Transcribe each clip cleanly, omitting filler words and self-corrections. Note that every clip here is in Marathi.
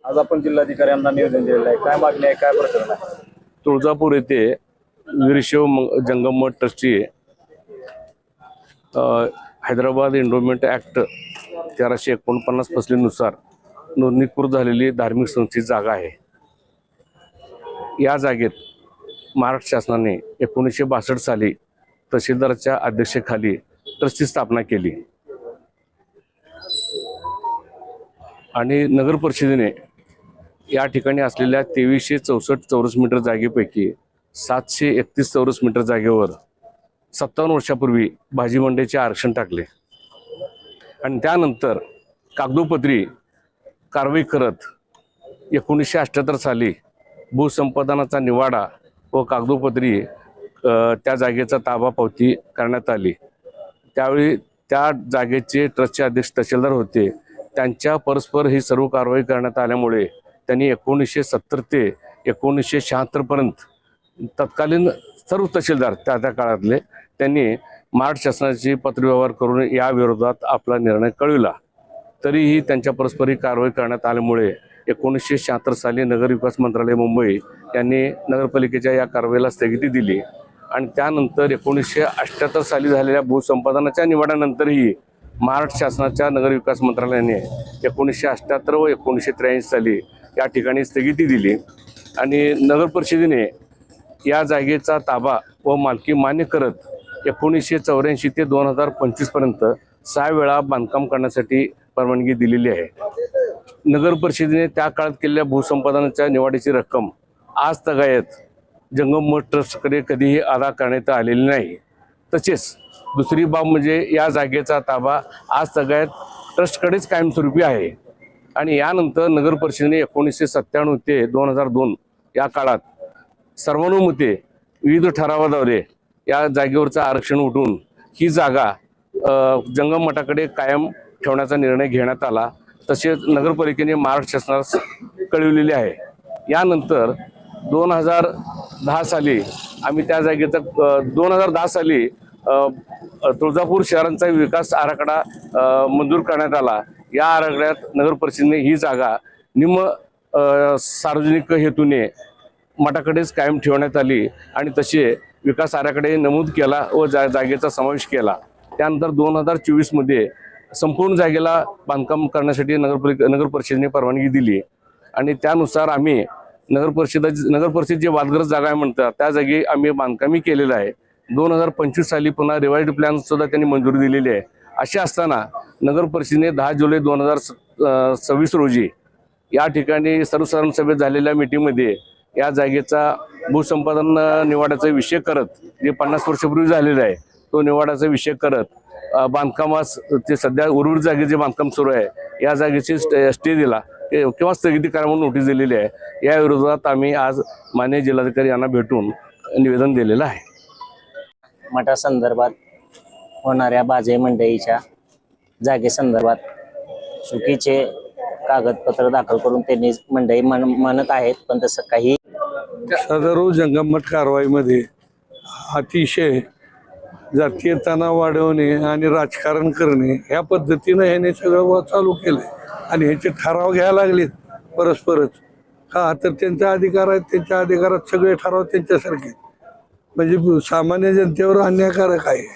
आज आपण जिल्हाधिकाऱ्यांना निवेदन दिलेलं आहे, काय मागणी आहे, काय प्रकरण आहे? तुळजापूर येथे वीरशैव जंगम मठ ट्रस्टची हैदराबाद एंडोमेंट ॲक्ट 1349 फसलीनुसार नोंदणीकृत झालेली धार्मिक संस्थेची जागा आहे। या जागेत महाराष्ट्र शासनाने 1962 साली तहसीलदाराच्या अध्यक्षतेखाली ट्रस्टची स्थापना केली आणि नगर परिषदेने या ठिकाणी असलेल्या 2364 चौरस मीटर जागेपैकी 731 चौरस मीटर जागेवर 57 वर्षापूर्वी भाजी मंडईचे आरक्षण टाकले आणि त्यानंतर कागदोपत्री कारवाई करत 1978 साली भूसंपादनाचा निवाडा व कागदोपत्री त्या जागेचा ताबा पावती करण्यात आली। त्यावेळी त्या जागेचे ट्रस्टचे अध्यक्ष तहसीलदार होते। त्यांच्या परस्पर ही सर्व कारवाई करण्यात आल्यामुळे त्यांनी 1970 ते 1976 पर्यंत तत्कालीन सर्व तहसीलदार त्या काळातले त्यांनी महाराष्ट्र शासनाची पत्रव्यवहार करून या विरोधात आपला निर्णय कळविला। तरीही त्यांच्या परस्परी कारवाई करण्यात आल्यामुळे 1976 साली नगरविकास मंत्रालय मुंबई यांनी नगरपालिकेच्या या कारवाईला स्थगिती दिली आणि त्यानंतर 1978 साली झालेल्या भूसंपादनाच्या निवाड्यानंतरही महाराष्ट्र शासनाच्या नगरविकास मंत्रालयाने 1978 व 1983 साली या ठिकाणी स्थगिती दिली आणि नगर परिषदेने या जागेचा ताबा व मालकी मान्य करत 1984 ते 2025 पर्यंत 6 वेळा बांधकाम करण्यासाठी परवानगी दिलेली आहे। नगर परिषदेने त्या काळात केलेल्या भूसंपादनाच्या निवाड्याची रक्कम आज तगायत जंगम मठ ट्रस्टकडे कधीही अदा करण्यात आलेली नाही। तसेच दुसरी बाब म्हणजे या जागेचा ताबा आज तगायत ट्रस्टकडेच कायमस्वरूपी आहे आणि यानंतर नगर परिषदेने 1997 ते 2002 या काळात सर्वानुमते विविध ठरावाद्वारे या जागेवरचं आरक्षण उठवून ही जागा जंगम मठाकडे कायम ठेवण्याचा निर्णय घेण्यात आला। तसेच नगरपालिकेने महाराष्ट्र शासनास कळविलेले आहे। यानंतर 2010 साली आम्ही त्या जागेचा 2010 साली तुळजापूर शहरांचा विकास आराखडा मंजूर करण्यात आला। या आराखड्यात नगर परिषदेने ही जागा सार्वजनिक हेतूने मठाकडेच कायम ठेवण्यात आली आणि तसे विकास आराखडे नमूद केला व जागेचा समावेश केला। त्यानंतर 2024 मध्ये संपूर्ण जागेला बांधकाम करण्यासाठी नगर परिषदेने परवानगी दिली आणि त्यानुसार आम्ही नगर परिषद जे वादग्रस्त जागा आहे म्हणतात त्या जागी आम्ही बांधकामी केलेलं आहे। 2025 साली पुन्हा रिवाइज्ड प्लॅन सुद्धा त्यांनी मंजुरी दिलेली आहे। असे असताना नगर परिषदेने 10 जुलै 2026 रोजी या ठिकाणी सर्वसाधारण सभेत झालेल्या मीटिंगमध्ये या जागेचा भूसंपादन निवाड्याचा विषय करत जे 50 वर्षापूर्वी झालेला आहे तो निवाड्याचा विषय करत बांधकामास ते सध्या उर्वरित जागेचे बांधकाम सुरू आहे या जागेची स्टे दिला किंवा स्थगिती करा म्हणून नोटीस दिलेली आहे। या विरोधात आम्ही आज माननीय जिल्हाधिकारी यांना भेटून निवेदन दिलेलं आहे। मठासंदर्भात होणाऱ्या बाजे मंडईच्या जागेसंदर्भात चुकीचे कागदपत्र दाखल करून त्यांनी मंडई म्हणत आहेत, पण तसं काही सदर जंगम मठ कारवाईमध्ये अतिशय जातीय तणाव वाढवणे आणि राजकारण करणे या पद्धतीनं ह्याने सगळं चालू केलंय आणि ह्याचे ठराव घ्यायला लागलेत परस्परच का तर त्यांचा अधिकार आहेत, त्यांच्या अधिकारात सगळे ठराव त्यांच्यासारखे म्हणजे सामान्य जनतेवर अन्यायकारक आहे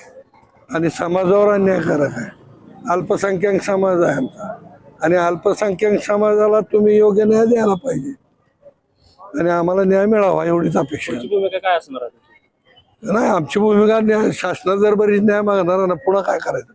आणि समाजावर अन्यायकारक आहे। अल्पसंख्याक समाज आहे आमचा आणि अल्पसंख्याक समाजाला तुम्ही योग्य न्याय द्यायला पाहिजे आणि आम्हाला न्याय मिळावा एवढीच अपेक्षा भूमिका काय असणार आहे? नाही, आमची भूमिका शासना जर बरीच न्याय मागणार ना पुन्हा काय करायचं।